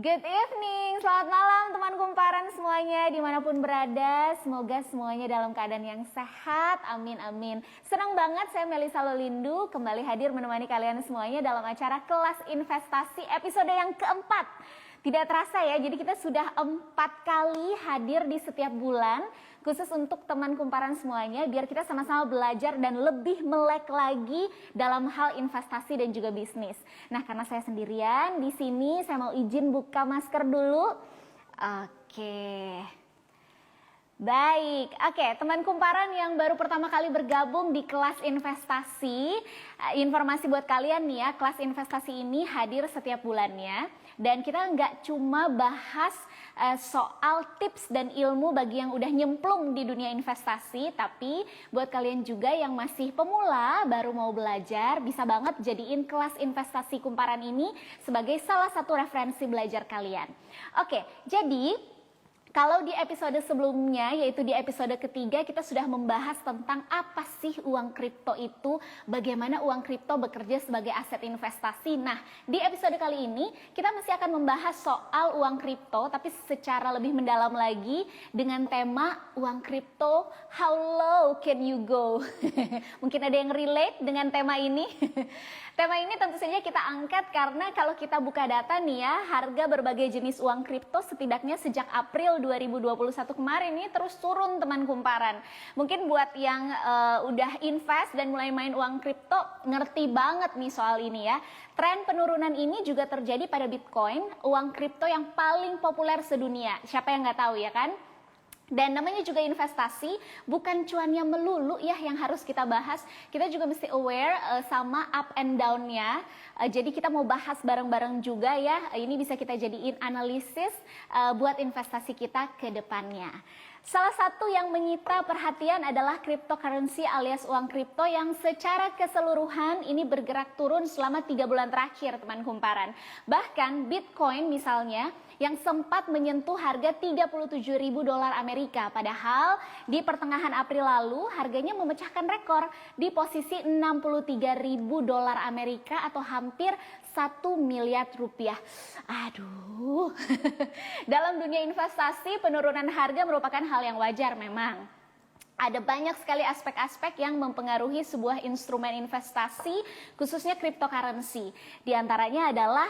Good evening, selamat malam teman kumparan semuanya dimanapun berada. Semoga semuanya dalam keadaan yang sehat, amin amin. Senang banget saya Melisa Lolindu kembali hadir menemani kalian semuanya dalam acara Kelas Investasi episode yang keempat. Tidak terasa ya, jadi kita sudah 4 kali hadir di setiap bulan. Khusus untuk teman kumparan semuanya, biar kita sama-sama belajar dan lebih melek lagi dalam hal investasi dan juga bisnis. Nah, karena saya sendirian di sini, saya mau izin buka masker dulu. Oke. Baik, teman kumparan yang baru pertama kali bergabung di kelas investasi, informasi buat kalian nih ya, kelas investasi ini hadir setiap bulannya dan kita nggak cuma bahas soal tips dan ilmu bagi yang udah nyemplung di dunia investasi, tapi buat kalian juga yang masih pemula, baru mau belajar, bisa banget jadiin kelas investasi kumparan ini sebagai salah satu referensi belajar kalian. Oke, jadi kalau di episode sebelumnya, yaitu di episode ketiga, kita sudah membahas tentang apa sih uang kripto itu, bagaimana uang kripto bekerja sebagai aset investasi. Nah, di episode kali ini kita masih akan membahas soal uang kripto, tapi secara lebih mendalam lagi dengan tema uang kripto, how low can you go? Mungkin ada yang relate dengan tema ini. Tema ini tentu saja kita angkat karena kalau kita buka data nih ya, harga berbagai jenis uang kripto setidaknya sejak April 2021 kemarin ini terus turun teman kumparan. Mungkin buat yang udah invest dan mulai main uang kripto ngerti banget nih soal ini ya. Tren penurunan ini juga terjadi pada Bitcoin, uang kripto yang paling populer sedunia. Siapa yang nggak tahu ya kan? Dan namanya juga investasi, bukan cuannya melulu ya yang harus kita bahas. Kita juga mesti aware sama up and down-nya. Jadi kita mau bahas bareng-bareng juga ya. Ini bisa kita jadiin analisis buat investasi kita ke depannya. Salah satu yang menyita perhatian adalah cryptocurrency alias uang kripto yang secara keseluruhan ini bergerak turun selama 3 bulan terakhir teman kumparan. Bahkan Bitcoin misalnya yang sempat menyentuh harga $37.000 Amerika. Padahal di pertengahan April lalu harganya memecahkan rekor di posisi $63.000 Amerika atau hampir 1 miliar rupiah. Aduh. Dalam dunia investasi penurunan harga merupakan hal yang wajar memang. Ada banyak sekali aspek-aspek yang mempengaruhi sebuah instrumen investasi, khususnya cryptocurrency. Di antaranya adalah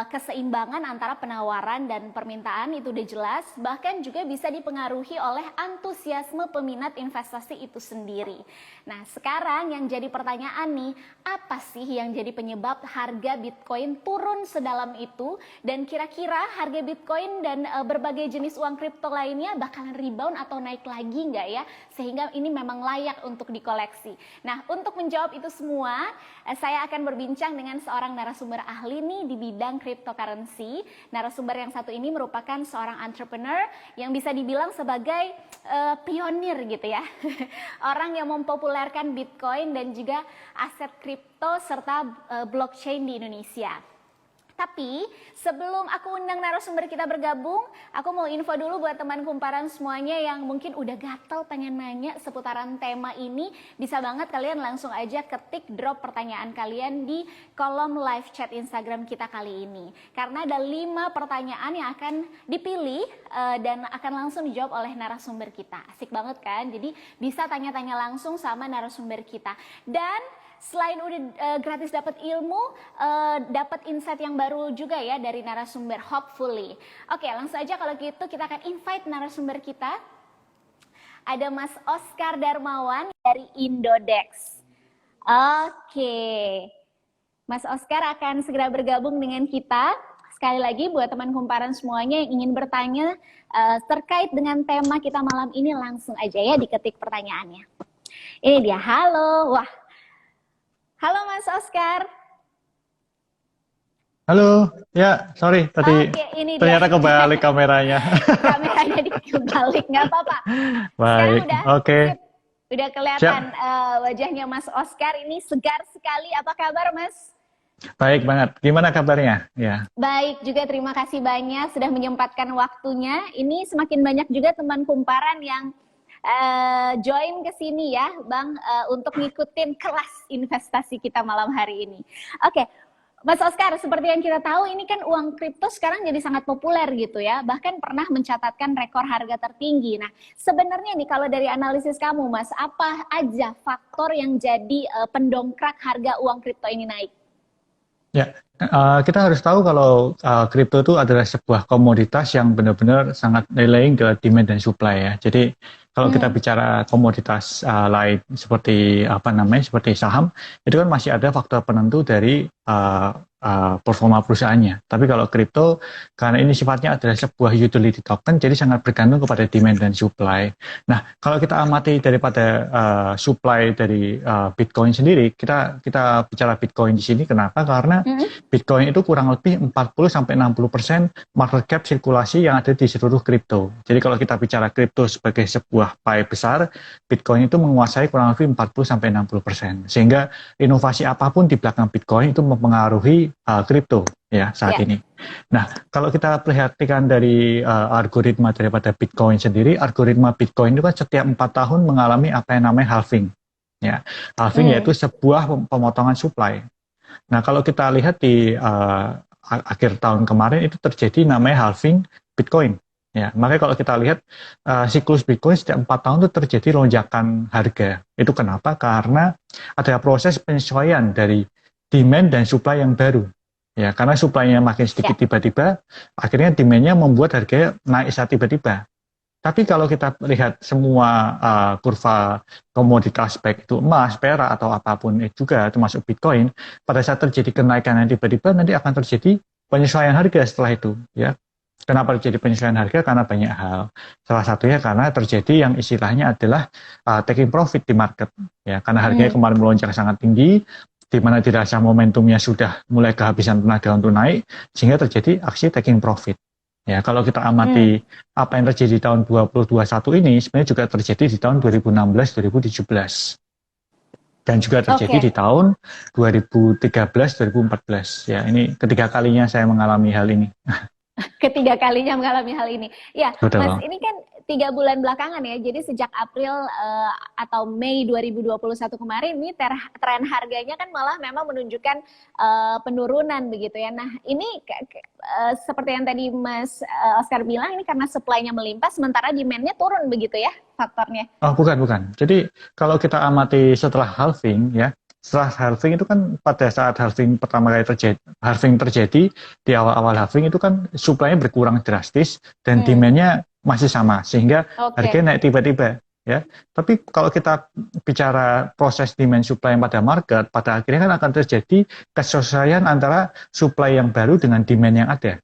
keseimbangan antara penawaran dan permintaan, itu udah jelas. Bahkan juga bisa dipengaruhi oleh antusiasme peminat investasi itu sendiri. Nah, sekarang yang jadi pertanyaan nih, apa sih yang jadi penyebab harga Bitcoin turun sedalam itu? Dan kira-kira harga Bitcoin dan berbagai jenis uang kripto lainnya bakalan rebound atau naik lagi nggak ya? Sehingga ini memang layak untuk dikoleksi. Nah, untuk menjawab itu semua, saya akan berbincang dengan seorang narasumber ahli nih di bidang cryptocurrency. Narasumber yang satu ini merupakan seorang entrepreneur yang bisa dibilang sebagai pionir gitu ya. Orang yang mempopulerkan Bitcoin dan juga aset kripto serta blockchain di Indonesia. Tapi sebelum aku undang narasumber kita bergabung, aku mau info dulu buat teman kumparan semuanya yang mungkin udah gatel pengen nanya seputaran tema ini. Bisa banget kalian langsung aja ketik drop pertanyaan kalian di kolom live chat Instagram kita kali ini. Karena ada 5 pertanyaan yang akan dipilih dan akan langsung dijawab oleh narasumber kita. Asik banget kan? Jadi bisa tanya-tanya langsung sama narasumber kita. Dan selain udah gratis dapat ilmu, dapat insight yang baru juga ya dari narasumber hopefully. Oke, langsung aja kalau gitu kita akan invite narasumber kita. Ada Mas Oscar Darmawan dari Indodex. Oke, Mas Oscar akan segera bergabung dengan kita. Sekali lagi buat teman kumparan semuanya yang ingin bertanya terkait dengan tema kita malam ini, langsung aja ya diketik pertanyaannya. Ini dia, halo. Wah. Halo Mas Oscar. Halo, ya sorry tadi ini ternyata dia. kebalik kameranya. Kameranya dibalik, nggak apa-apa. Baik, oke. Udah kelihatan wajahnya Mas Oscar, ini segar sekali. Apa kabar Mas? Baik banget, gimana kabarnya? Ya. Baik juga, terima kasih banyak sudah menyempatkan waktunya. Ini semakin banyak juga teman kumparan yang join ke sini ya Bang, untuk ngikutin kelas investasi kita malam hari ini. Oke, Mas Oscar, seperti yang kita tahu ini kan uang kripto sekarang jadi sangat populer gitu ya, bahkan pernah mencatatkan rekor harga tertinggi. Nah, sebenarnya nih kalau dari analisis kamu Mas, apa aja faktor yang jadi pendongkrak harga uang kripto ini naik? Ya, kita harus tahu kalau kripto itu adalah sebuah komoditas yang benar-benar sangat relying ke demand dan supply ya. Jadi kalau kita bicara komoditas lain seperti apa namanya, seperti saham, itu kan masih ada faktor penentu dari performa perusahaannya. Tapi kalau kripto, karena ini sifatnya adalah sebuah utility token, jadi sangat bergantung kepada demand dan supply. Nah, kalau kita amati daripada supply dari Bitcoin sendiri, kita bicara Bitcoin di sini, kenapa? Karena Bitcoin itu kurang lebih 40-60% market cap sirkulasi yang ada di seluruh kripto. Jadi kalau kita bicara kripto sebagai sebuah pie besar, Bitcoin itu menguasai kurang lebih 40-60%. Sehingga inovasi apapun di belakang Bitcoin itu mempengaruhi kripto ya saat ini. Nah, kalau kita perhatikan dari algoritma daripada Bitcoin sendiri, algoritma Bitcoin itu kan setiap 4 tahun mengalami apa yang namanya halving. Ya, halving yaitu sebuah pemotongan supply. Nah, kalau kita lihat di akhir tahun kemarin itu terjadi namanya halving Bitcoin. Ya, makanya kalau kita lihat siklus Bitcoin setiap 4 tahun itu terjadi lonjakan harga. Itu kenapa? Karena ada proses penyesuaian dari demand dan supply yang baru. Ya, karena supply-nya makin sedikit tiba-tiba, akhirnya demand-nya membuat harganya naik saat tiba-tiba. Tapi kalau kita lihat semua kurva komoditas, baik itu emas, perak, atau apapun juga, termasuk Bitcoin, pada saat terjadi kenaikan yang tiba-tiba, nanti akan terjadi penyesuaian harga setelah itu. Ya. Kenapa terjadi penyesuaian harga? Karena banyak hal. Salah satunya karena terjadi yang istilahnya adalah taking profit di market. Ya, karena harganya kemarin melonjak sangat tinggi, di mana dirasa momentumnya sudah mulai kehabisan tenaga untuk naik, sehingga terjadi aksi taking profit. Ya, kalau kita amati apa yang terjadi di tahun 2021 ini, sebenarnya juga terjadi di tahun 2016-2017. Dan juga terjadi di tahun 2013-2014. Ya, ini ketiga kalinya saya mengalami hal ini. Ketiga kalinya mengalami hal ini. Ya, Betul. Mas, ini kan 3 bulan belakangan ya, jadi sejak April atau Mei 2021 kemarin ini tren harganya kan malah memang menunjukkan penurunan begitu ya. Nah ini seperti yang tadi Mas Oscar bilang, ini karena supply-nya melimpah sementara demand-nya turun begitu ya faktornya? Oh bukan. Jadi kalau kita amati setelah halving ya, setelah halving itu kan pada saat halving pertama kali terjadi di awal-awal halving itu kan supply-nya berkurang drastis dan demand-nya masih sama sehingga harganya naik tiba-tiba ya. Tapi kalau kita bicara proses demand supply yang pada market, pada akhirnya kan akan terjadi kesesuaian antara supply yang baru dengan demand yang ada.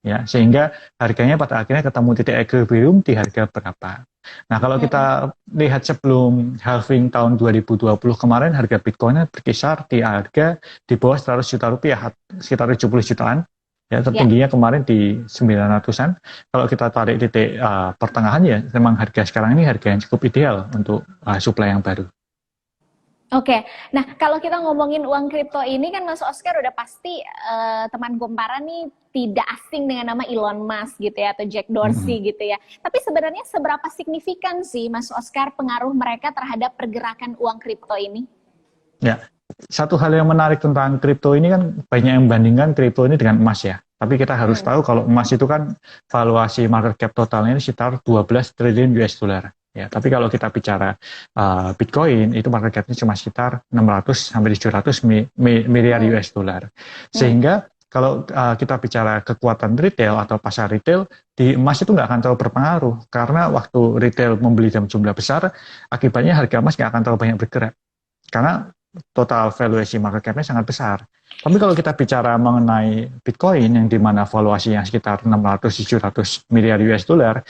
Ya, sehingga harganya pada akhirnya ketemu titik equilibrium di harga berapa. Nah, kalau kita lihat sebelum halving tahun 2020 kemarin, harga Bitcoin berkisar di harga di bawah 100 juta rupiah, sekitar 70 jutaan. Ya, tertingginya kemarin di 900-an. Kalau kita tarik titik pertengahan ya, memang harga sekarang ini harga yang cukup ideal untuk supply yang baru. Oke, nah kalau kita ngomongin uang kripto ini kan Mas Oscar udah pasti teman kumparan nih tidak asing dengan nama Elon Musk gitu ya, atau Jack Dorsey gitu ya. Tapi sebenarnya seberapa signifikan sih Mas Oscar pengaruh mereka terhadap pergerakan uang kripto ini? Ya, satu hal yang menarik tentang kripto ini kan banyak yang membandingkan kripto ini dengan emas ya. Tapi kita harus tahu kalau emas itu kan valuasi market cap totalnya ini sekitar 12 triliun US dollar. Ya, tapi kalau kita bicara Bitcoin itu market cap-nya cuma sekitar 600 sampai 700 miliar US dollar. Sehingga kalau kita bicara kekuatan retail atau pasar retail, di emas itu nggak akan terlalu berpengaruh karena waktu retail membeli dalam jumlah besar, akibatnya harga emas nggak akan terlalu banyak bergerak. Karena total valuasi market cap-nya sangat besar. Tapi kalau kita bicara mengenai Bitcoin yang dimana valuasinya sekitar 600-700 miliar US dollar,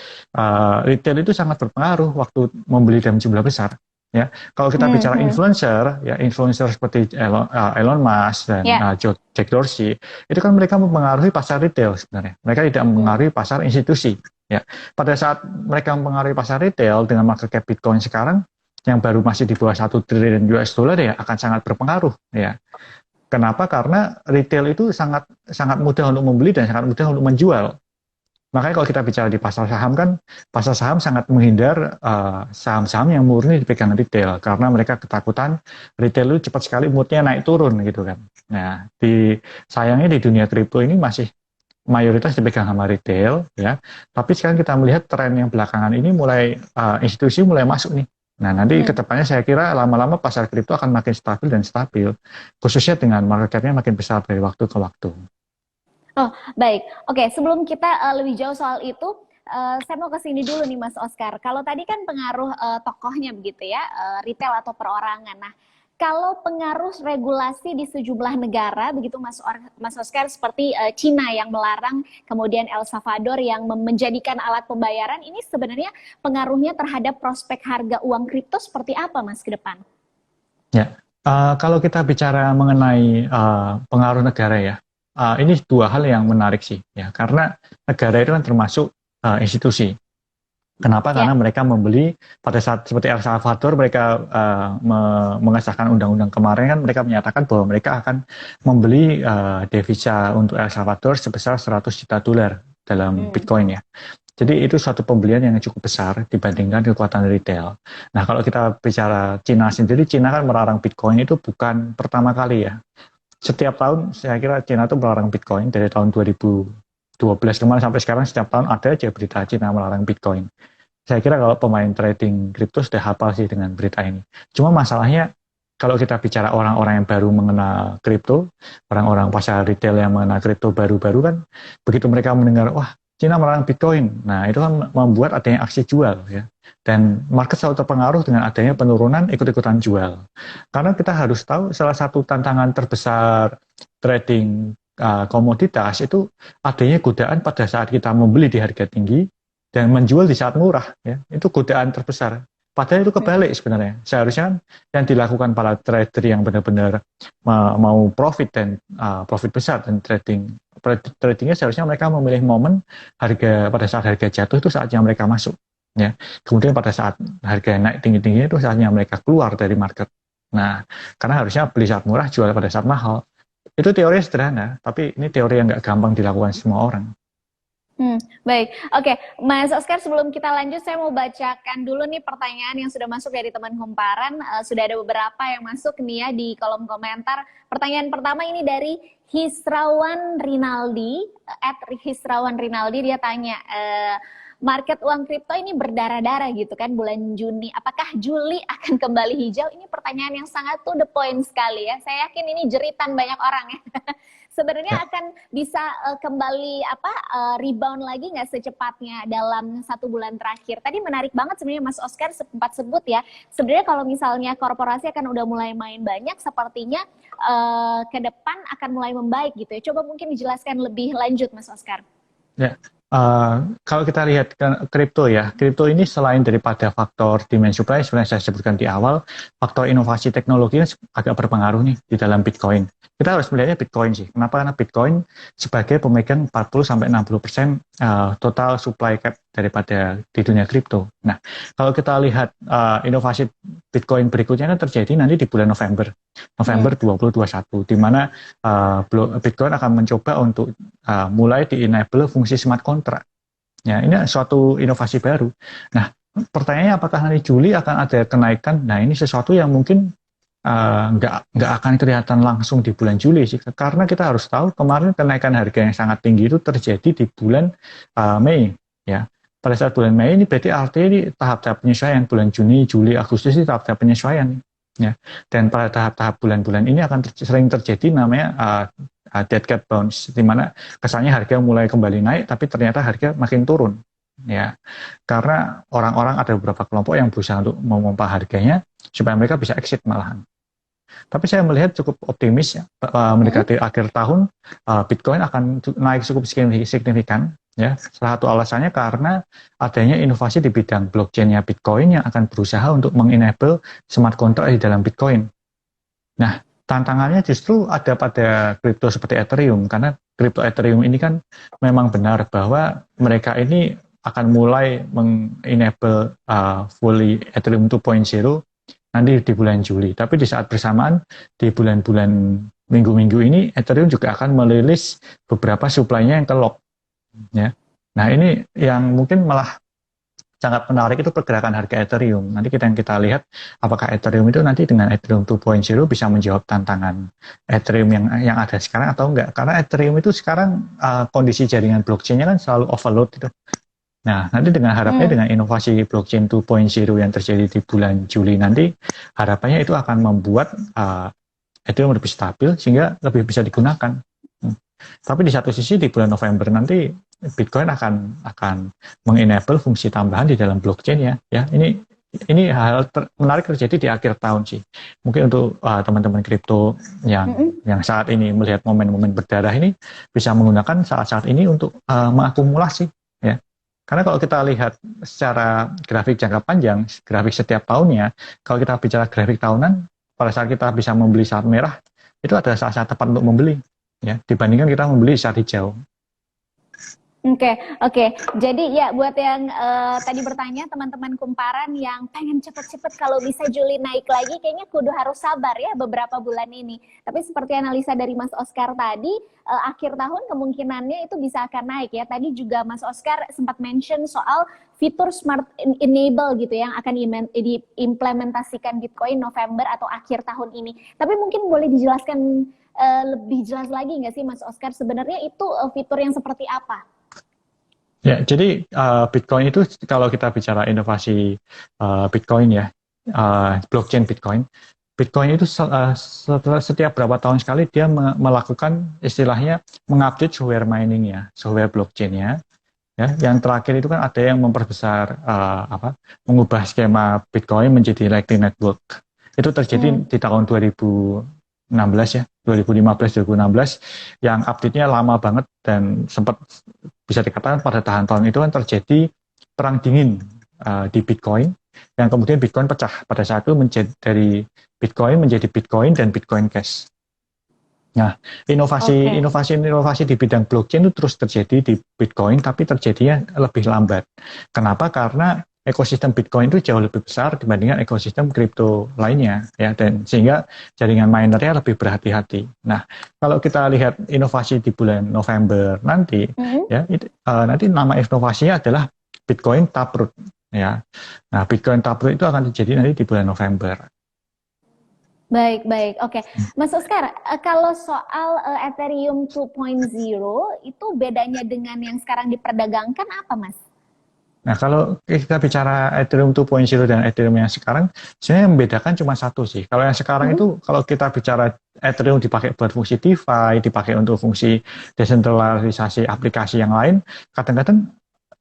retail itu sangat berpengaruh waktu membeli dalam jumlah besar. Ya, kalau kita bicara influencer, ya influencer seperti Elon Musk dan Jack Dorsey, itu kan mereka mempengaruhi pasar retail sebenarnya. Mereka tidak mempengaruhi pasar institusi. Ya, pada saat mereka mempengaruhi pasar retail dengan market cap Bitcoin sekarang yang baru masih di bawah 1 triliun US dollar ya akan sangat berpengaruh ya. Kenapa? Karena retail itu sangat mudah untuk membeli dan sangat mudah untuk menjual. Makanya kalau kita bicara di pasar saham kan, pasar saham sangat menghindar saham-saham yang murni dipegang retail karena mereka ketakutan retail itu cepat sekali moodnya naik turun gitu kan. Nah, sayangnya di dunia kripto ini masih mayoritas dipegang sama retail ya. Tapi sekarang kita melihat tren yang belakangan ini mulai institusi mulai masuk nih. Nah, nanti kedepannya saya kira lama-lama pasar kripto akan makin stabil dan stabil, khususnya dengan market cap-nya makin besar dari waktu ke waktu. Oh, baik. Oke, sebelum kita lebih jauh soal itu, saya mau ke sini dulu nih Mas Oscar. Kalau tadi kan pengaruh tokohnya begitu ya, retail atau perorangan. Nah, kalau pengaruh regulasi di sejumlah negara, begitu Mas Oscar, seperti Cina yang melarang, kemudian El Salvador yang menjadikan alat pembayaran, ini sebenarnya pengaruhnya terhadap prospek harga uang kripto seperti apa Mas ke depan? Ya, kalau kita bicara mengenai pengaruh negara ya, ini dua hal yang menarik sih, ya, karena negara itu kan termasuk institusi. Kenapa? Karena mereka membeli pada saat seperti El Salvador, mereka mengesahkan undang-undang kemarin kan mereka menyatakan bahwa mereka akan membeli devisa untuk El Salvador sebesar 100 juta dolar dalam Bitcoin ya. Jadi itu suatu pembelian yang cukup besar dibandingkan kekuatan retail. Nah, kalau kita bicara Cina sendiri, Cina kan melarang Bitcoin itu bukan pertama kali ya. Setiap tahun saya kira Cina itu melarang Bitcoin dari tahun 2012 kemarin sampai sekarang setiap tahun ada aja berita Cina melarang Bitcoin. Saya kira kalau pemain trading kripto sudah hafal sih dengan berita ini. Cuma masalahnya kalau kita bicara orang-orang yang baru mengenal kripto, orang-orang pasar retail yang mengenal kripto baru-baru kan, begitu mereka mendengar, wah Cina melarang Bitcoin, nah itu kan membuat adanya aksi jual ya. Dan market selalu terpengaruh dengan adanya penurunan ikut-ikutan jual. Karena kita harus tahu salah satu tantangan terbesar trading komoditas itu adanya godaan pada saat kita membeli di harga tinggi dan menjual di saat murah ya. Itu godaan terbesar. Padahal itu kebalik sebenarnya. Seharusnya yang dilakukan para trader yang benar-benar mau profit dan profit besar dan tradingnya seharusnya mereka memilih momen harga pada saat harga jatuh itu saatnya mereka masuk ya. Kemudian pada saat harga naik tinggi-tinggi itu saatnya mereka keluar dari market. Nah, karena harusnya beli saat murah, jual pada saat mahal. Itu teori sederhana, tapi ini teori yang nggak gampang dilakukan semua orang. Baik, oke, Mas Oscar, sebelum kita lanjut, saya mau bacakan dulu nih pertanyaan yang sudah masuk dari teman kumparan. Sudah ada beberapa yang masuk nih ya di kolom komentar. Pertanyaan pertama ini dari Hisrawan Rinaldi, @Hisrawan Rinaldi, dia tanya, market uang kripto ini berdarah-darah gitu kan bulan Juni. Apakah Juli akan kembali hijau? Ini pertanyaan yang sangat to the point sekali ya. Saya yakin ini jeritan banyak orang ya. Sebenarnya akan bisa kembali rebound lagi nggak secepatnya dalam 1 bulan terakhir? Tadi menarik banget sebenarnya Mas Oscar sempat sebut ya. Sebenarnya kalau misalnya korporasi akan udah mulai main banyak, sepertinya ke depan akan mulai membaik gitu ya. Coba mungkin dijelaskan lebih lanjut Mas Oscar. Ya. Kalau kita lihat kripto ya, kripto ini selain daripada faktor demand supply, sebenarnya saya sebutkan di awal, faktor inovasi teknologi agak berpengaruh nih di dalam Bitcoin. Kita harus melihatnya Bitcoin sih. Kenapa? Karena Bitcoin sebagai pemegang 40-60% total supply cap daripada di dunia kripto. Nah, kalau kita lihat inovasi Bitcoin berikutnya kan terjadi nanti di bulan November 2021, di mana Bitcoin akan mencoba untuk mulai di-enable fungsi smart contract. Ya, ini suatu inovasi baru. Nah, pertanyaannya apakah nanti Juli akan ada kenaikan? Nah, ini sesuatu yang mungkin nggak akan kelihatan langsung di bulan Juli sih, karena kita harus tahu kemarin kenaikan harga yang sangat tinggi itu terjadi di bulan Mei ya. Pada saat bulan Mei ini berarti artinya di tahap-tahap penyesuaian, bulan Juni, Juli, Agustus ini tahap-tahap penyesuaian ya. Dan pada tahap-tahap bulan-bulan ini akan sering terjadi namanya dead cat bounce, di mana kesannya harga mulai kembali naik tapi ternyata harga makin turun ya. Karena orang-orang ada beberapa kelompok yang berusaha untuk memompa harganya supaya mereka bisa exit malahan. Tapi saya melihat cukup optimis ya, mendekati akhir tahun Bitcoin akan naik cukup signifikan ya. Salah satu alasannya karena adanya inovasi di bidang blockchain-nya Bitcoin yang akan berusaha untuk mengenable smart contract di dalam Bitcoin. Nah, tantangannya justru ada pada kripto seperti Ethereum, karena kripto Ethereum ini kan memang benar bahwa mereka ini akan mulai mengenable fully Ethereum 2.0 nanti di bulan Juli. Tapi di saat bersamaan di bulan-bulan minggu-minggu ini Ethereum juga akan merilis beberapa supply-nya yang ke-lock ya. Nah, ini yang mungkin malah sangat menarik itu pergerakan harga Ethereum. Nanti kita lihat apakah Ethereum itu nanti dengan Ethereum 2.0 bisa menjawab tantangan Ethereum yang ada sekarang atau enggak. Karena Ethereum itu sekarang kondisi jaringan blockchain-nya kan selalu overload itu. Nah, nanti dengan harapannya dengan inovasi blockchain 2.0 yang terjadi di bulan Juli nanti, harapannya itu akan membuat Ethereum lebih stabil sehingga lebih bisa digunakan. Tapi di satu sisi di bulan November nanti Bitcoin akan mengenable fungsi tambahan di dalam blockchain ya. Ini hal menarik terjadi di akhir tahun sih. Mungkin untuk teman-teman kripto yang saat ini melihat momen-momen berdarah ini bisa menggunakan saat-saat ini untuk mengakumulasi ya. Karena kalau kita lihat secara grafik jangka panjang, grafik setiap tahunnya, kalau kita bicara grafik tahunan, pada saat kita bisa membeli saat merah, itu adalah saat-saat tepat untuk membeli ya, dibandingkan kita membeli saat hijau. Oke. Jadi ya buat yang tadi bertanya teman-teman kumparan yang pengen cepet-cepet kalau bisa Juli naik lagi, kayaknya kudu harus sabar ya beberapa bulan ini. Tapi seperti analisa dari Mas Oscar tadi, akhir tahun kemungkinannya itu bisa akan naik ya. Tadi juga Mas Oscar sempat mention soal fitur smart enable gitu yang akan diimplementasikan Bitcoin November atau akhir tahun ini. Tapi mungkin boleh dijelaskan lebih jelas lagi nggak sih Mas Oscar, sebenarnya itu fitur yang seperti apa? Ya, jadi Bitcoin itu kalau kita bicara inovasi Bitcoin ya, blockchain Bitcoin itu setiap berapa tahun sekali dia melakukan istilahnya mengupdate software mining ya, software blockchain-nya. Ya, yang terakhir itu kan ada yang memperbesar mengubah skema Bitcoin menjadi Lightning Network. Itu terjadi di tahun 2016 ya, 2015-2016 yang update-nya lama banget dan sempat bisa dikatakan pada tahun itu kan terjadi perang dingin di Bitcoin yang kemudian Bitcoin pecah pada saat itu dari Bitcoin menjadi Bitcoin dan Bitcoin Cash. Nah, inovasi di bidang blockchain itu terus terjadi di Bitcoin tapi terjadinya lebih lambat. Kenapa? Karena ekosistem Bitcoin itu jauh lebih besar dibandingkan ekosistem kripto lainnya ya, dan sehingga jaringan minernya lebih berhati-hati. Nah, kalau kita lihat inovasi di bulan November nanti ya nanti nama inovasinya adalah Bitcoin Taproot ya. Nah, Bitcoin Taproot itu akan terjadi nanti di bulan November. Baik. Oke. Mas Oscar, kalau soal Ethereum 2.0 itu bedanya dengan yang sekarang diperdagangkan apa, Mas? Nah, kalau kita bicara Ethereum 2.0 dan Ethereum yang sekarang, sebenarnya yang membedakan cuma satu sih. Kalau yang sekarang itu, kalau kita bicara Ethereum dipakai buat fungsi DeFi, dipakai untuk fungsi desentralisasi aplikasi yang lain, kadang-kadang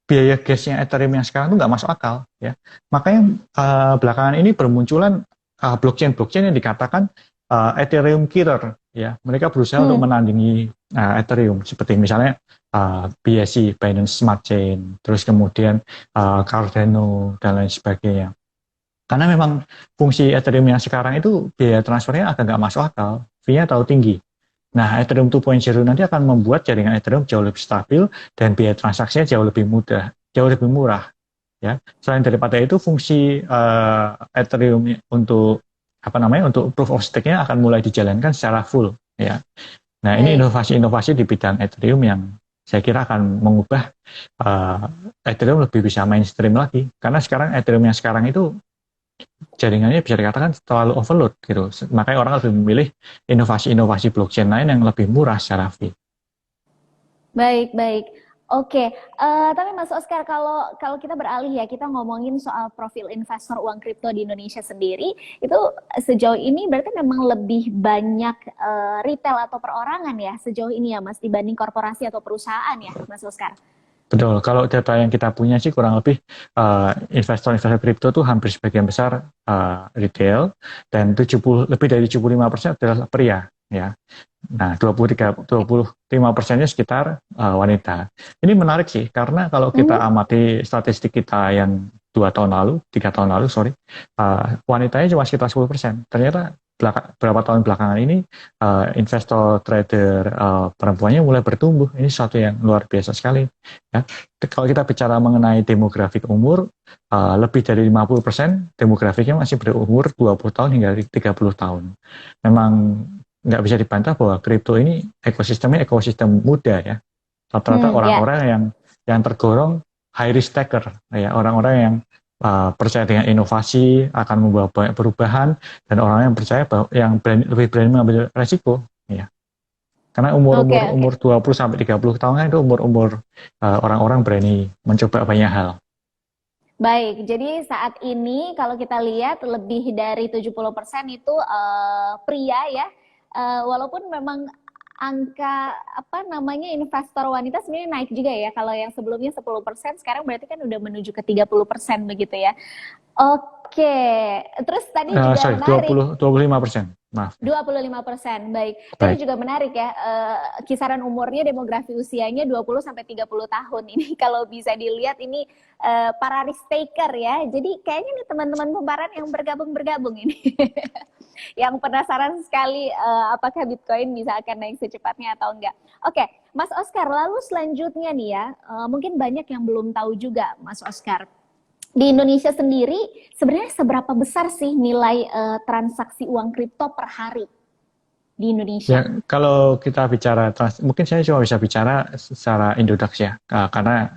biaya gasnya Ethereum yang sekarang itu nggak masuk akal. Ya. Makanya belakangan ini bermunculan blockchain-blockchain yang dikatakan Ethereum killer. Ya. Mereka berusaha untuk menandingi Ethereum, seperti misalnya BSC, Binance Smart Chain, terus kemudian Cardano, dan lain sebagainya. Karena memang fungsi Ethereum yang sekarang itu biaya transfernya agak nggak masuk akal, fee-nya terlalu tinggi. Nah, Ethereum 2.0 nanti akan membuat jaringan Ethereum jauh lebih stabil dan biaya transaksinya jauh lebih mudah, jauh lebih murah. Ya, selain daripada itu fungsi Ethereum untuk untuk proof of stake-nya akan mulai dijalankan secara full. Ya, nah ini inovasi-inovasi di bidang Ethereum yang saya kira akan mengubah Ethereum lebih bisa mainstream lagi. Karena sekarang Ethereum yang sekarang itu jaringannya bisa dikatakan terlalu overload gitu. Makanya orang lebih memilih inovasi-inovasi blockchain lain yang lebih murah secara fee. Baik. Oke, tapi Mas Oscar, kalau kita beralih ya, kita ngomongin soal profil investor uang kripto di Indonesia sendiri, itu sejauh ini berarti memang lebih banyak retail atau perorangan ya sejauh ini ya Mas, dibanding korporasi atau perusahaan ya Mas Oscar? Betul, kalau data yang kita punya sih kurang lebih investor-investor kripto tuh hampir sebagian besar retail dan lebih dari 75% adalah pria ya. Nah, 25%-nya sekitar wanita. Ini menarik sih, karena kalau kita amati statistik kita yang 3 tahun lalu, wanitanya cuma sekitar 10%. Ternyata beberapa tahun belakangan ini investor trader perempuannya mulai bertumbuh. Ini sesuatu yang luar biasa sekali. Ya. Kalau kita bicara mengenai demografik umur, lebih dari 50% demografiknya masih berumur 20 tahun hingga 30 tahun. Memang nggak bisa dibantah bahwa kripto ini ekosistemnya ekosistem muda ya. Rata-rata orang-orang yang yang tergolong high risk taker, ya orang-orang yang percaya dengan inovasi akan membawa banyak perubahan, dan orang yang percaya bahwa lebih berani mengambil resiko, ya. Karena umur 20 sampai 30 tahun kan itu umur orang-orang berani mencoba banyak hal. Baik, jadi saat ini kalau kita lihat lebih dari 70% itu pria ya. Walaupun memang angka investor wanita sebenarnya naik juga ya. Kalau yang sebelumnya 10%, sekarang berarti kan udah menuju ke 30% begitu ya. Oke, terus tadi juga menarik. 25%, maaf. 25%, baik. Tadi juga menarik ya, kisaran umurnya, demografi usianya 20-30 tahun. Ini kalau bisa dilihat ini para risk taker ya. Jadi kayaknya nih teman-teman kumparan yang bergabung ini. Yang penasaran sekali apakah Bitcoin bisa akan naik secepatnya atau enggak. Oke, Mas Oscar, lalu selanjutnya nih ya, mungkin banyak yang belum tahu juga Mas Oscar. Di Indonesia sendiri, sebenarnya seberapa besar sih nilai transaksi uang kripto per hari di Indonesia? Ya, kalau kita bicara, mungkin saya cuma bisa bicara secara Indodax ya, karena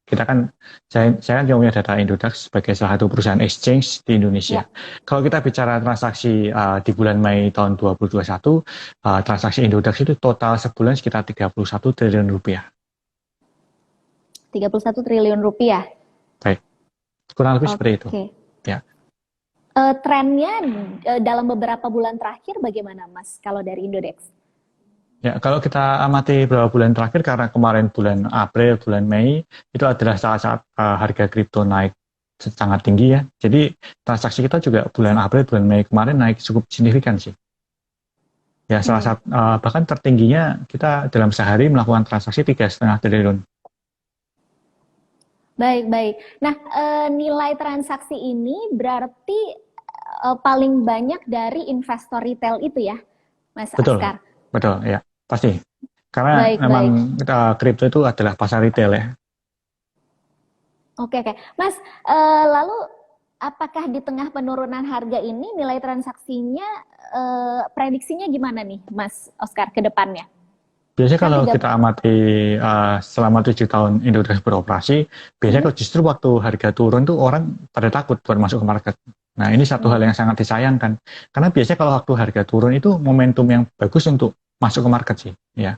kita kan, saya kan cuma punya data Indodax sebagai salah satu perusahaan exchange di Indonesia. Ya. Kalau kita bicara transaksi di bulan Mei tahun 2021, transaksi Indodax itu total sebulan sekitar 31 triliun rupiah. 31 triliun rupiah? Baik, kurang lebih seperti itu. Ya. Trennya dalam beberapa bulan terakhir bagaimana, Mas, kalau dari Indodex? Ya, kalau kita amati beberapa bulan terakhir, karena kemarin bulan April, bulan Mei, itu adalah saat harga kripto naik sangat tinggi ya. Jadi transaksi kita juga bulan April, bulan Mei kemarin naik cukup signifikan sih. Ya, salah satu bahkan tertingginya kita dalam sehari melakukan transaksi 3,5 triliun. Baik. Nah, nilai transaksi ini berarti paling banyak dari investor retail itu ya, Mas Oscar? Betul, ya, pasti. Karena memang kripto itu adalah pasar retail ya. Oke. Mas, lalu apakah di tengah penurunan harga ini nilai transaksinya, prediksinya gimana nih, Mas Oscar, ke depannya? Biasanya kalau kita amati selama 7 tahun Indodax beroperasi, biasanya kalau justru waktu harga turun tuh orang pada takut buat masuk ke market. Nah, ini satu hal yang sangat disayangkan. Karena biasanya kalau waktu harga turun itu momentum yang bagus untuk masuk ke market sih. Ya.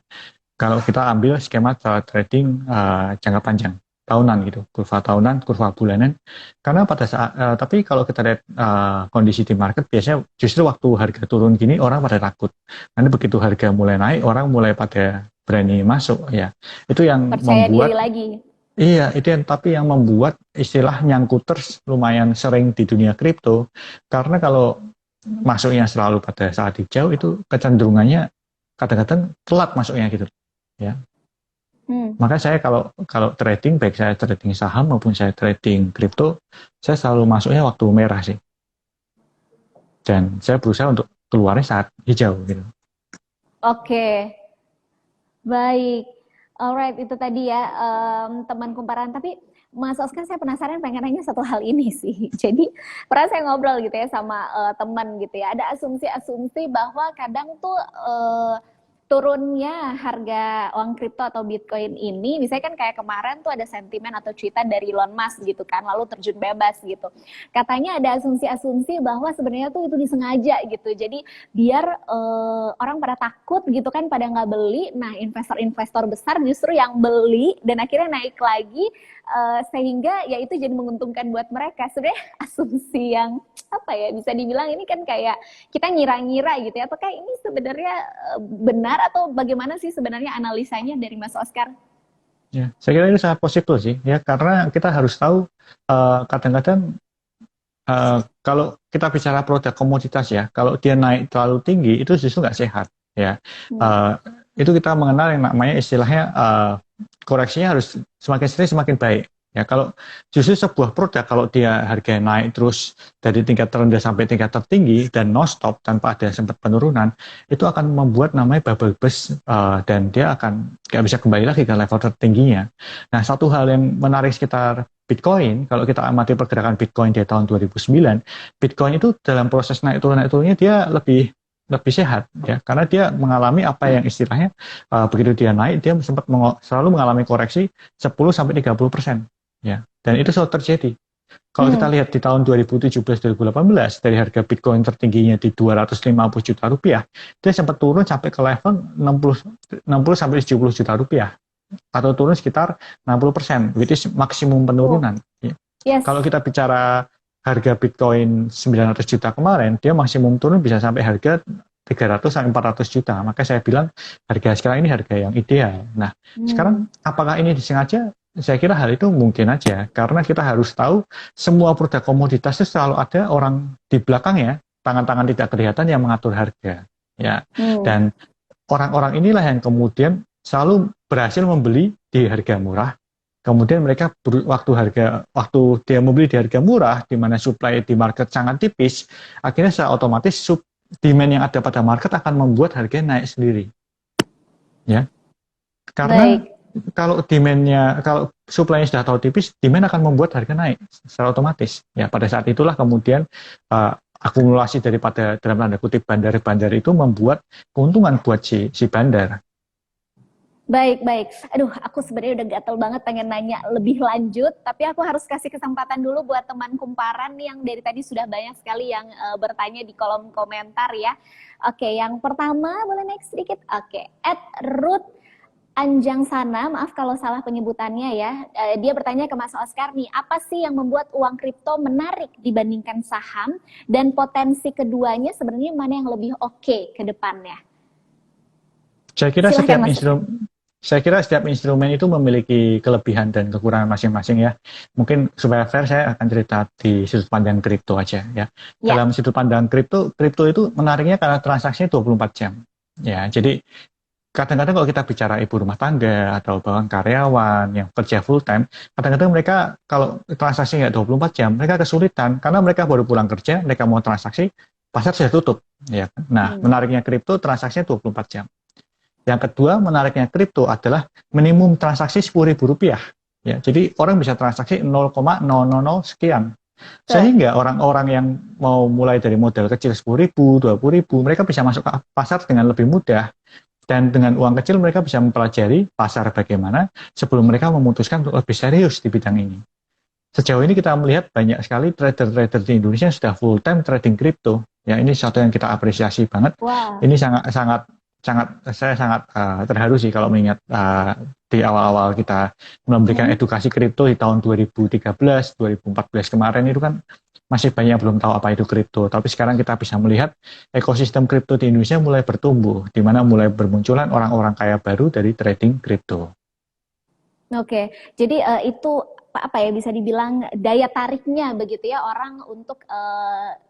Kalau kita ambil skema trading jangka panjang, tahunan gitu, kurva tahunan, kurva bulanan. Karena pada saat, tapi kalau kita lihat kondisi di market, biasanya justru waktu harga turun gini orang pada takut. Nanti begitu harga mulai naik, orang mulai pada berani masuk ya. Itu yang percaya membuat diri lagi. Iya, itu tapi yang membuat istilah nyangkuters lumayan sering di dunia kripto. Karena kalau masuknya selalu pada saat hijau, itu kecenderungannya kadang-kadang telat masuknya gitu ya. Maka saya kalau trading, baik saya trading saham maupun saya trading kripto, saya selalu masuknya waktu merah sih. Dan saya berusaha untuk keluarnya saat hijau gitu. Oke. Baik. Alright, itu tadi ya teman kumparan. Tapi Mas Oscar, saya penasaran pengen nanya satu hal ini sih. Jadi pernah saya ngobrol gitu ya sama teman gitu ya. Ada asumsi-asumsi bahwa kadang tuh turunnya harga uang kripto atau Bitcoin ini, misalnya kan kayak kemarin tuh ada sentimen atau cuitan dari Elon Musk gitu kan, lalu terjun bebas gitu. Katanya ada asumsi-asumsi bahwa sebenarnya tuh itu disengaja gitu. Jadi biar orang pada takut gitu kan, pada nggak beli. Nah, investor-investor besar justru yang beli dan akhirnya naik lagi, sehingga ya itu jadi menguntungkan buat mereka. Sebenarnya asumsi yang apa ya, bisa dibilang ini kan kayak kita ngira-ngira gitu ya. Apakah ini sebenarnya benar atau bagaimana sih sebenarnya analisanya dari Mas Oscar? Ya, saya kira ini sangat possible sih ya, karena kita harus tahu kadang-kadang kalau kita bicara produk komoditas ya, kalau dia naik terlalu tinggi itu justru nggak sehat ya. Itu kita mengenal yang namanya istilahnya koreksinya harus semakin sering semakin baik. Ya, kalau justru sebuah produk kalau dia harganya naik terus dari tingkat terendah sampai tingkat tertinggi dan no stop tanpa ada sempat penurunan, itu akan membuat namanya bubble burst dan dia akan nggak bisa kembali lagi ke level tertingginya. Nah, satu hal yang menarik sekitar Bitcoin, kalau kita amati pergerakan Bitcoin di tahun 2009, Bitcoin itu dalam proses naik turunnya dia lebih lebih sehat ya, karena dia mengalami apa yang istilahnya begitu dia naik dia sempat selalu mengalami koreksi 10-30% ya, dan itu selalu terjadi. Kalau kita lihat di tahun 2017-2018 dari harga Bitcoin tertingginya di 250 juta rupiah, dia sempat turun sampai ke level 60-70 juta rupiah atau turun sekitar 60%, which is maksimum penurunan. Yes. Kalau kita bicara harga Bitcoin 900 juta kemarin, dia maksimum turun bisa sampai harga 300-400 juta. Maka saya bilang harga sekarang ini harga yang ideal. Nah, sekarang apakah ini disengaja? Saya kira hal itu mungkin aja, karena kita harus tahu semua produk komoditas itu selalu ada orang di belakangnya, tangan-tangan tidak kelihatan yang mengatur harga. Ya, dan orang-orang inilah yang kemudian selalu berhasil membeli di harga murah. Kemudian mereka waktu dia membeli di harga murah, di mana supply di market sangat tipis, akhirnya secara otomatis demand yang ada pada market akan membuat harganya naik sendiri. Ya, karena kalau supply-nya sudah terlalu tipis, demand akan membuat harga naik secara otomatis. Ya, pada saat itulah kemudian akumulasi daripada dalam tanda kutip bandar-bandar itu membuat keuntungan buat si bandar. Baik. Aduh, aku sebenarnya udah gatel banget pengen nanya lebih lanjut, tapi aku harus kasih kesempatan dulu buat teman kumparan yang dari tadi sudah banyak sekali yang bertanya di kolom komentar ya. Oke, yang pertama boleh naik sedikit. Oke, @root Anjang Sana, maaf kalau salah penyebutannya ya. Dia bertanya ke Mas Oscar nih, apa sih yang membuat uang kripto menarik dibandingkan saham, dan potensi keduanya sebenarnya mana yang lebih oke ke depannya? Saya kira setiap instrumen itu memiliki kelebihan dan kekurangan masing-masing ya. Mungkin supaya fair saya akan cerita di sudut pandang kripto aja ya. Dalam sudut pandang kripto itu menariknya karena transaksinya 24 jam. Ya, jadi kadang-kadang kalau kita bicara ibu rumah tangga atau bahkan karyawan yang kerja full time, kadang-kadang mereka kalau transaksi nggak 24 jam, mereka kesulitan karena mereka baru pulang kerja, mereka mau transaksi, pasar sudah tutup. Ya. Nah, menariknya kripto transaksinya 24 jam. Yang kedua, menariknya kripto adalah minimum transaksi Rp10.000. Ya, jadi orang bisa transaksi 0,000 sekian. Sehingga orang-orang yang mau mulai dari modal kecil 10.000, 20.000, mereka bisa masuk ke pasar dengan lebih mudah. Dan dengan uang kecil mereka bisa mempelajari pasar bagaimana sebelum mereka memutuskan untuk lebih serius di bidang ini. Sejauh ini kita melihat banyak sekali trader-trader di Indonesia yang sudah full time trading kripto. Ya, ini sesuatu yang kita apresiasi banget. Wow. Ini saya sangat terharu sih kalau mengingat di awal-awal kita memberikan edukasi kripto di tahun 2013, 2014 kemarin itu kan masih banyak yang belum tahu apa itu kripto. Tapi sekarang kita bisa melihat ekosistem kripto di Indonesia mulai bertumbuh, di mana mulai bermunculan orang-orang kaya baru dari trading kripto. Oke, jadi itu apa ya, bisa dibilang daya tariknya begitu ya orang untuk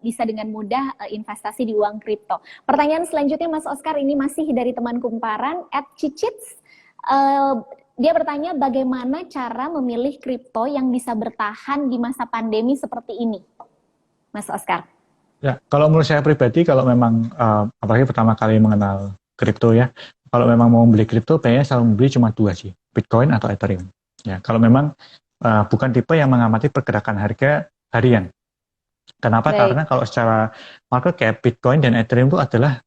bisa dengan mudah investasi di uang kripto. Pertanyaan selanjutnya Mas Oscar, ini masih dari teman kumparan @cicits. Dia bertanya bagaimana cara memilih kripto yang bisa bertahan di masa pandemi seperti ini, Mas Oscar. Ya, kalau menurut saya pribadi, kalau memang apalagi pertama kali mengenal kripto ya, kalau memang mau membeli kripto, kayaknya selalu membeli cuma dua sih, Bitcoin atau Ethereum. Ya, kalau memang bukan tipe yang mengamati pergerakan harga harian. Kenapa? Baik. Karena kalau secara market cap, Bitcoin dan Ethereum itu adalah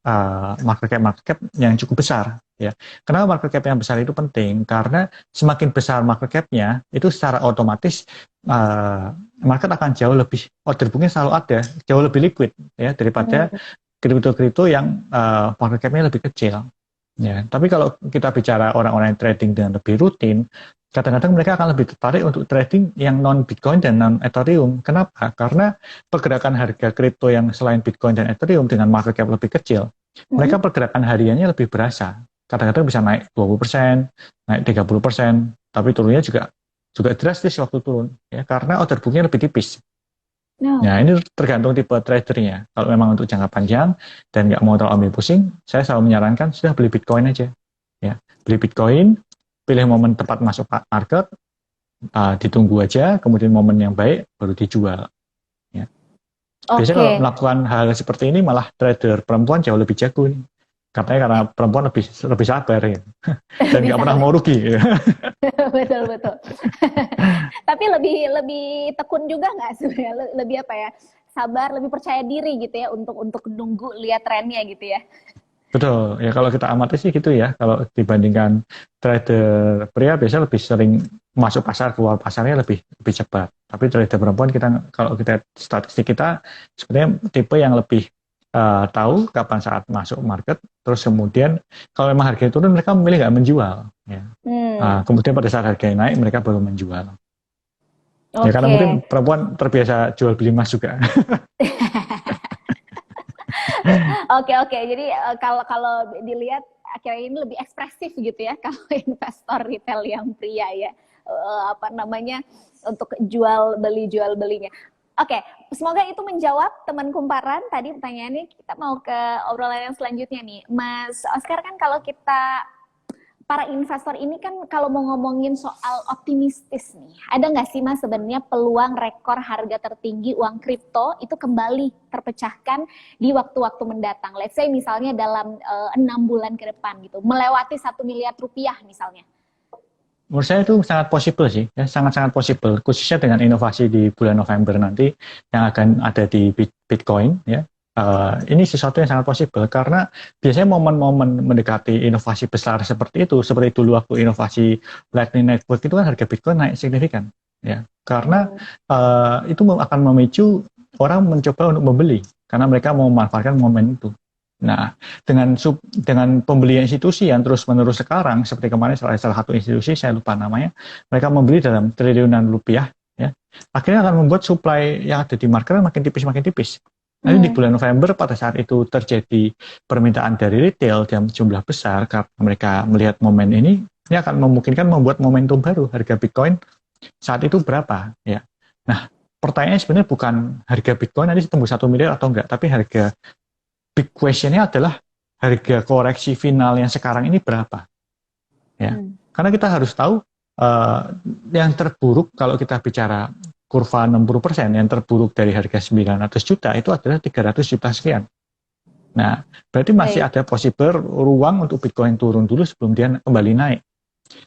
market cap yang cukup besar. Ya. Kenapa market cap yang besar itu penting? Karena semakin besar market cap-nya, itu secara otomatis market akan jauh lebih, order booknya selalu ada, jauh lebih liquid ya daripada kripto-kripto yang market cap-nya lebih kecil. Ya. Tapi kalau kita bicara orang-orang yang trading dengan lebih rutin, kadang-kadang mereka akan lebih tertarik untuk trading yang non-Bitcoin dan non-Ethereum. Kenapa? Karena pergerakan harga kripto yang selain Bitcoin dan Ethereum dengan market cap lebih kecil, mereka pergerakan hariannya lebih berasa. Kadang-kadang bisa naik 20%, naik 30%, tapi turunnya juga drastis waktu turun, ya, karena order booknya lebih tipis. Nah, ini tergantung tipe tradernya. Kalau memang untuk jangka panjang dan nggak mau terlalu ambil pusing, saya selalu menyarankan sudah beli Bitcoin aja. Ya, beli Bitcoin, pilih momen tepat masuk market, ditunggu aja, kemudian momen yang baik baru dijual. Ya. Biasanya kalau melakukan hal seperti ini malah trader perempuan jauh lebih jago nih. Katanya karena perempuan lebih sabar ya. Dan nggak pernah mau rugi. Ya. Betul. Tapi lebih tekun juga nggak sebenarnya? Lebih apa ya? sabar, lebih percaya diri gitu ya untuk nunggu lihat trennya gitu ya. Betul, ya kalau kita amati sih gitu ya. Kalau dibandingkan trader pria biasanya lebih sering masuk pasar, keluar pasarnya lebih lebih cepat. Tapi trader perempuan kita kalau kita statistik kita sebenarnya tipe yang lebih tahu kapan saat masuk market. Terus kemudian kalau memang harga turun mereka memilih nggak menjual. Ya. Kemudian pada saat harga naik mereka baru menjual. Ya karena mungkin perempuan terbiasa jual beli emas juga. Oke. Jadi kalau dilihat akhirnya ini lebih ekspresif gitu ya kalau investor retail yang pria ya. Apa namanya untuk jual belinya. Oke, semoga itu menjawab teman kumparan tadi pertanyaannya. Kita mau ke obrolan yang selanjutnya nih. Mas Oscar, kan kalau kita para investor ini kan kalau mau ngomongin soal optimistis nih, ada nggak sih Mas sebenarnya peluang rekor harga tertinggi uang kripto itu kembali terpecahkan di waktu-waktu mendatang? Let's say misalnya dalam 6 bulan ke depan gitu, melewati 1 miliar rupiah misalnya. Menurut saya itu sangat possible sih, ya, sangat-sangat possible, khususnya dengan inovasi di bulan November nanti yang akan ada di Bitcoin, ya. Ini sesuatu yang sangat possible karena biasanya momen-momen mendekati inovasi besar seperti itu, seperti dulu waktu inovasi Lightning Network itu kan harga Bitcoin naik signifikan, ya. Karena itu akan memicu orang mencoba untuk membeli karena mereka mau memanfaatkan momen itu. Nah, dengan pembelian institusi yang terus-menerus sekarang, seperti kemarin salah satu institusi, saya lupa namanya, mereka membeli dalam triliunan rupiah, ya, akhirnya akan membuat supply yang ada di market makin tipis. Nanti di bulan November pada saat itu terjadi permintaan dari retail dalam jumlah besar karena mereka melihat momen ini akan memungkinkan membuat momentum baru harga Bitcoin saat itu berapa, ya. Nah, pertanyaannya sebenarnya bukan harga Bitcoin nanti tembus 1 miliar atau enggak, tapi harga big question-nya adalah harga koreksi final yang sekarang ini berapa, ya. Karena kita harus tahu yang terburuk kalau kita bicara kurva 60%, yang terburuk dari harga 900 juta itu adalah 300 juta sekian. Nah, berarti masih ada possible ruang untuk Bitcoin turun dulu sebelum dia kembali naik.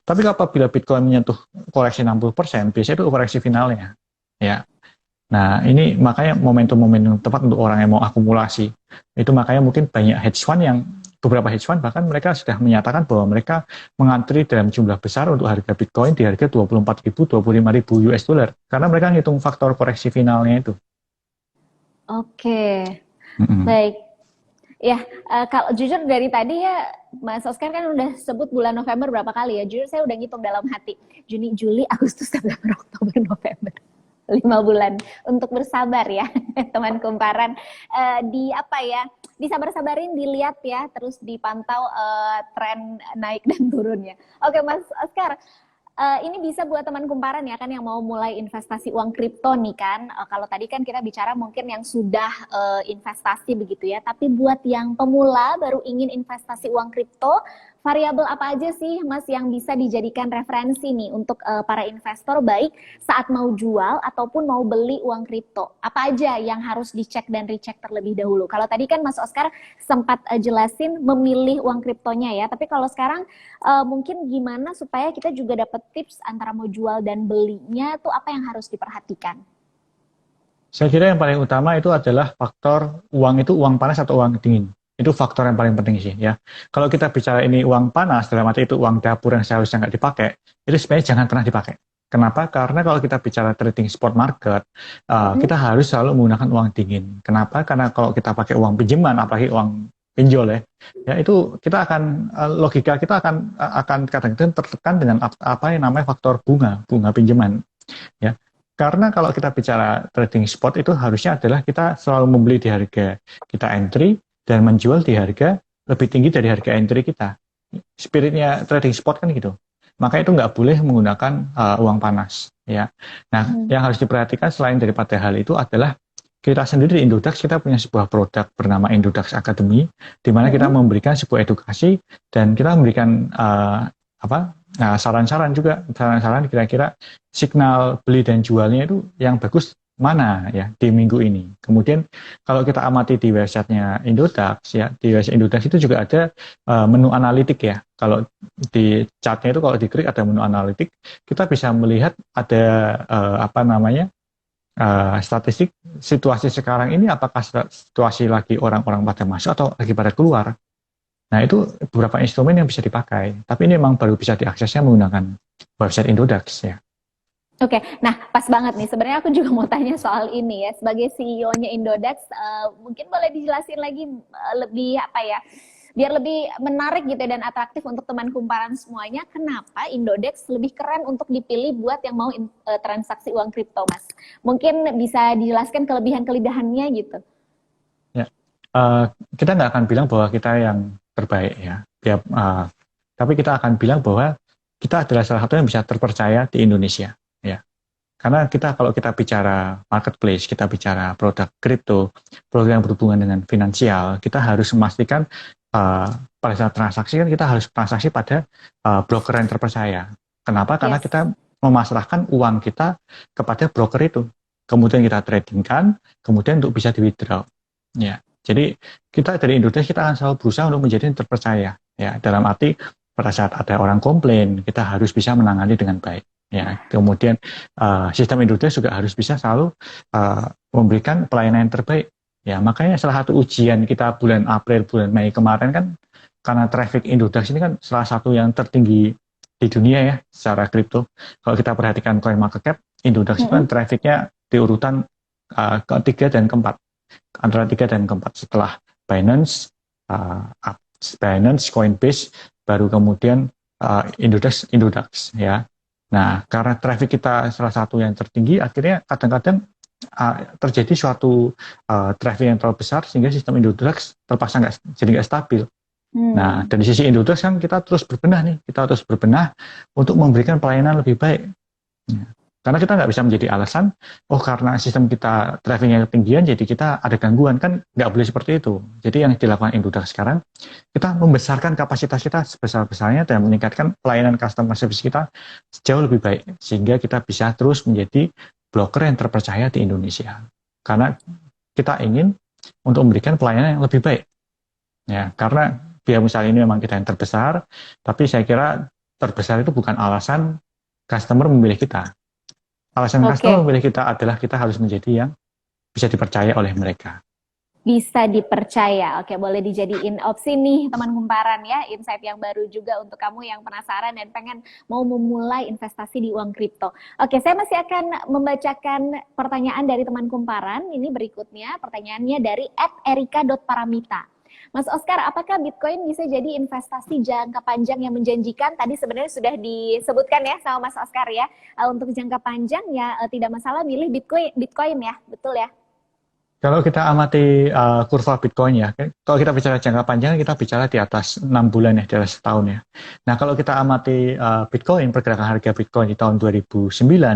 Tapi apabila Bitcoin menyentuh koreksi 60%, biasanya itu koreksi finalnya, ya. Nah, ini makanya momentum-momentum tepat untuk orang yang mau akumulasi. Itu makanya mungkin banyak hedge fund beberapa hedge fund bahkan mereka sudah menyatakan bahwa mereka mengantri dalam jumlah besar untuk harga Bitcoin di harga 24.000, 25.000 US dollar. Karena mereka ngitung faktor koreksi finalnya itu. Oke, baik. Ya, kalau jujur dari tadi ya, Mas Oscar kan udah sebut bulan November berapa kali ya. Jujur saya udah ngitung dalam hati. Juni, Juli, Agustus, September, Oktober, November. 5 bulan untuk bersabar ya teman kumparan, disabar-sabarin, dilihat ya, terus dipantau tren naik dan turunnya. Oke Mas Oscar, ini bisa buat teman kumparan ya kan yang mau mulai investasi uang kripto nih kan, kalau tadi kan kita bicara mungkin yang sudah investasi begitu ya, tapi buat yang pemula baru ingin investasi uang kripto, variabel apa aja sih Mas yang bisa dijadikan referensi nih untuk para investor baik saat mau jual ataupun mau beli uang kripto? Apa aja yang harus dicek dan recheck terlebih dahulu? Kalau tadi kan Mas Oscar sempat jelasin memilih uang kriptonya ya, tapi kalau sekarang mungkin gimana supaya kita juga dapat tips antara mau jual dan belinya tuh apa yang harus diperhatikan? Saya kira yang paling utama itu adalah faktor uang itu uang panas atau uang dingin. Itu faktor yang paling penting sih ya. Kalau kita bicara ini uang panas, dalam arti itu uang dapur yang seharusnya nggak dipakai, itu sebenarnya jangan pernah dipakai. Kenapa? Karena kalau kita bicara trading spot market, kita harus selalu menggunakan uang dingin. Kenapa? Karena kalau kita pakai uang pinjaman, apalagi uang pinjol ya itu kita akan logika kita akan kadang-kadang tertekan dengan apa yang namanya faktor bunga pinjaman, ya. Karena kalau kita bicara trading spot itu harusnya adalah kita selalu membeli di harga kita entry dan menjual di harga lebih tinggi dari harga entry kita. Spiritnya trading spot kan gitu. Maka itu nggak boleh menggunakan uang panas, ya. Nah, yang harus diperhatikan selain daripada hal itu adalah kita sendiri di Indodax, kita punya sebuah produk bernama Indodax Academy, di mana kita memberikan sebuah edukasi dan kita memberikan saran-saran juga, saran-saran kira-kira signal beli dan jualnya itu yang bagus mana ya di minggu ini. Kemudian kalau kita amati di websitenya Indodax ya, di website Indodax itu juga ada menu analitik ya. Kalau di chartnya itu kalau diklik ada menu analitik, kita bisa melihat ada statistik situasi sekarang ini apakah situasi lagi orang-orang pada masuk atau lagi pada keluar. Nah, itu beberapa instrumen yang bisa dipakai, tapi ini memang baru bisa diaksesnya menggunakan website Indodax ya. Oke, nah pas banget nih. Sebenarnya aku juga mau tanya soal ini ya. Sebagai CEO-nya Indodax, mungkin boleh dijelasin lagi lebih apa ya, biar lebih menarik gitu dan atraktif untuk teman kumparan semuanya. Kenapa Indodax lebih keren untuk dipilih buat yang mau transaksi uang kripto, Mas? Mungkin bisa dijelaskan kelebihan-kelebihannya gitu. Ya, kita nggak akan bilang bahwa kita yang terbaik ya. Tapi kita akan bilang bahwa kita adalah salah satu yang bisa terpercaya di Indonesia. Ya, karena kalau kita bicara marketplace, kita bicara produk kripto, produk yang berhubungan dengan finansial, kita harus memastikan pada saat transaksi kan kita harus transaksi pada broker yang terpercaya. Kenapa? Karena kita memasrahkan uang kita kepada broker itu, kemudian kita tradingkan, kemudian untuk bisa di withdraw. Ya, jadi kita dari Indonesia kita akan selalu berusaha untuk menjadi yang terpercaya. Ya, dalam arti pada saat ada orang komplain, kita harus bisa menangani dengan baik. Ya, kemudian sistem Indodax juga harus bisa selalu memberikan pelayanan yang terbaik. Ya, makanya salah satu ujian kita bulan April, bulan Mei kemarin kan karena traffic Indodax ini kan salah satu yang tertinggi di dunia ya secara kripto. Kalau kita perhatikan CoinMarketCap, Indodax itu kan trafficnya di urutan ketiga dan keempat, antara 3 dan 4 setelah Binance, Coinbase, baru kemudian Indodax ya. Nah, karena traffic kita salah satu yang tertinggi, akhirnya kadang-kadang terjadi suatu traffic yang terlalu besar sehingga sistem Indodax terpaksa jadi nggak stabil. Nah, dari sisi Indodax kan kita terus berbenah untuk memberikan pelayanan lebih baik. Karena kita nggak bisa menjadi alasan, karena sistem kita trafficnya ketinggian, jadi kita ada gangguan, kan nggak boleh seperti itu. Jadi yang dilakukan Indodax sekarang, kita membesarkan kapasitas kita sebesar-besarnya dan meningkatkan pelayanan customer service kita jauh lebih baik, sehingga kita bisa terus menjadi broker yang terpercaya di Indonesia. Karena kita ingin untuk memberikan pelayanan yang lebih baik. Ya, karena biar misalnya ini memang kita yang terbesar, tapi saya kira terbesar itu bukan alasan customer memilih kita. Alasan customer memilih kita adalah kita harus menjadi yang bisa dipercaya oleh mereka. Bisa dipercaya. Oke, boleh dijadiin opsi nih teman kumparan ya. Insight yang baru juga untuk kamu yang penasaran dan pengen mau memulai investasi di uang kripto. Oke, saya masih akan membacakan pertanyaan dari teman kumparan. Ini berikutnya pertanyaannya dari @erika.paramita. Mas Oscar, apakah Bitcoin bisa jadi investasi jangka panjang yang menjanjikan? Tadi sebenarnya sudah disebutkan ya sama Mas Oscar ya. Untuk jangka panjang ya tidak masalah milih Bitcoin ya, betul ya? Kalau kita amati kurva Bitcoin ya, kalau kita bicara jangka panjang kita bicara di atas 6 bulan ya, di atas setahun ya. Nah, kalau kita amati Bitcoin, pergerakan harga Bitcoin di tahun 2009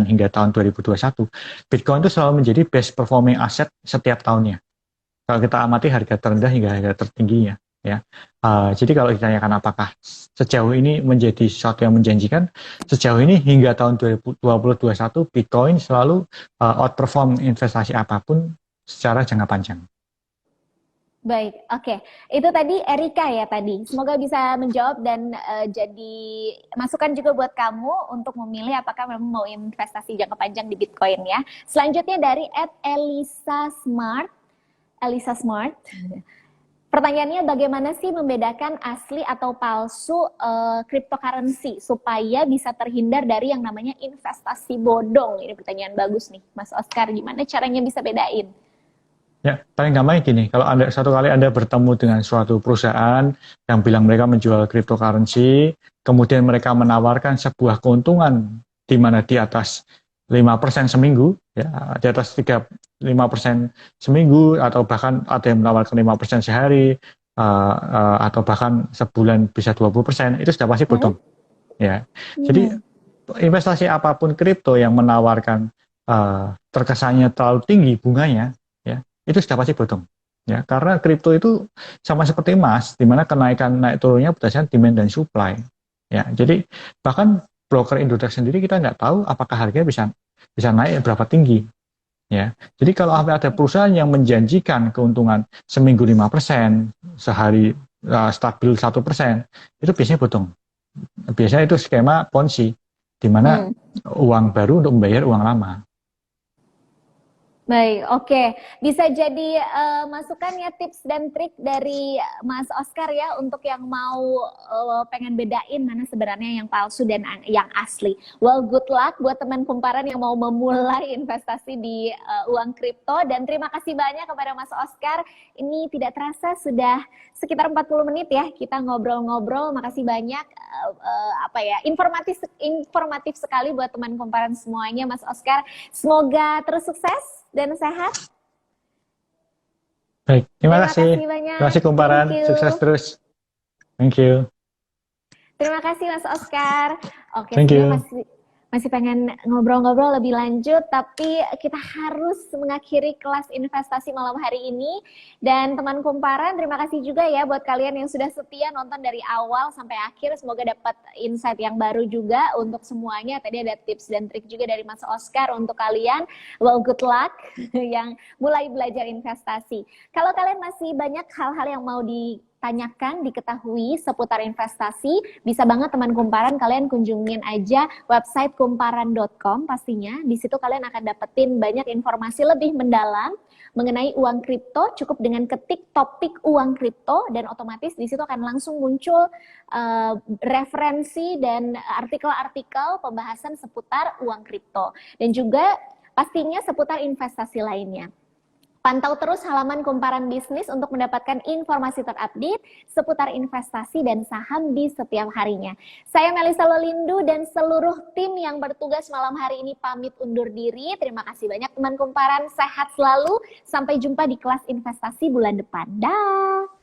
hingga tahun 2021, Bitcoin itu selalu menjadi best performing asset setiap tahunnya. Kalau kita amati harga terendah hingga harga tertingginya, ya. Jadi kalau ditanyakan apakah sejauh ini menjadi sesuatu yang menjanjikan, sejauh ini hingga tahun 2021 Bitcoin selalu outperform investasi apapun secara jangka panjang. Baik, oke. Itu tadi Erika ya tadi. Semoga bisa menjawab dan jadi masukan juga buat kamu untuk memilih apakah memang mau investasi jangka panjang di Bitcoin ya. Selanjutnya dari Elisa Smart. Pertanyaannya, bagaimana sih membedakan asli atau palsu cryptocurrency supaya bisa terhindar dari yang namanya investasi bodong? Ini pertanyaan bagus nih, Mas Oscar. Gimana caranya bisa bedain? Ya, paling gampang gini, kalau satu kali Anda bertemu dengan suatu perusahaan yang bilang mereka menjual cryptocurrency, kemudian mereka menawarkan sebuah keuntungan di mana di atas 5% seminggu, ya, di atas 5% seminggu, atau bahkan ada yang menawarkan 5% sehari, atau bahkan sebulan bisa 20%, itu sudah pasti bodong. Ya. Jadi investasi apapun kripto yang menawarkan terkesannya terlalu tinggi bunganya, ya, itu sudah pasti bodong. Ya, karena kripto itu sama seperti emas, di mana kenaikan naik turunnya berdasarkan demand dan supply. Ya, jadi bahkan broker Indodax sendiri kita nggak tahu apakah harganya bisa naik berapa tinggi. Ya, jadi kalau ada perusahaan yang menjanjikan keuntungan seminggu 5%, sehari stabil 1%, itu biasanya bodong. Biasanya itu skema Ponzi, di mana uang baru untuk membayar uang lama. Baik, oke. Bisa jadi masukan ya, tips dan trik dari Mas Oscar ya untuk yang mau pengen bedain mana sebenarnya yang palsu dan yang asli. Well, good luck buat teman kumparan yang mau memulai investasi di uang kripto, dan terima kasih banyak kepada Mas Oscar. Ini tidak terasa sudah sekitar 40 menit ya kita ngobrol-ngobrol. Makasih banyak, apa ya, informatif sekali buat teman kumparan semuanya, Mas Oscar. Semoga terus sukses dan sehat. Baik, terima kasih. Banyak. Terima kasih kumparan, sukses terus. Thank you. Terima kasih Mas Oscar. Oke, Thank you. masih pengen ngobrol-ngobrol lebih lanjut, tapi kita harus mengakhiri kelas investasi malam hari ini. Dan teman kumparan, terima kasih juga ya buat kalian yang sudah setia nonton dari awal sampai akhir. Semoga dapat insight yang baru juga untuk semuanya. Tadi ada tips dan trik juga dari Mas Oscar untuk kalian. Well, good luck yang mulai belajar investasi. Kalau kalian masih banyak hal-hal yang mau ditanyakan, diketahui seputar investasi, bisa banget teman kumparan kalian kunjungin aja website kumparan.com pastinya. Di situ kalian akan dapetin banyak informasi lebih mendalam mengenai uang kripto. Cukup dengan ketik topik uang kripto dan otomatis di situ akan langsung muncul referensi dan artikel-artikel pembahasan seputar uang kripto dan juga pastinya seputar investasi lainnya. Pantau terus halaman Kumparan Bisnis untuk mendapatkan informasi terupdate seputar investasi dan saham di setiap harinya. Saya Melisa Lolindu dan seluruh tim yang bertugas malam hari ini pamit undur diri. Terima kasih banyak teman Kumparan, sehat selalu. Sampai jumpa di kelas investasi bulan depan. Dah.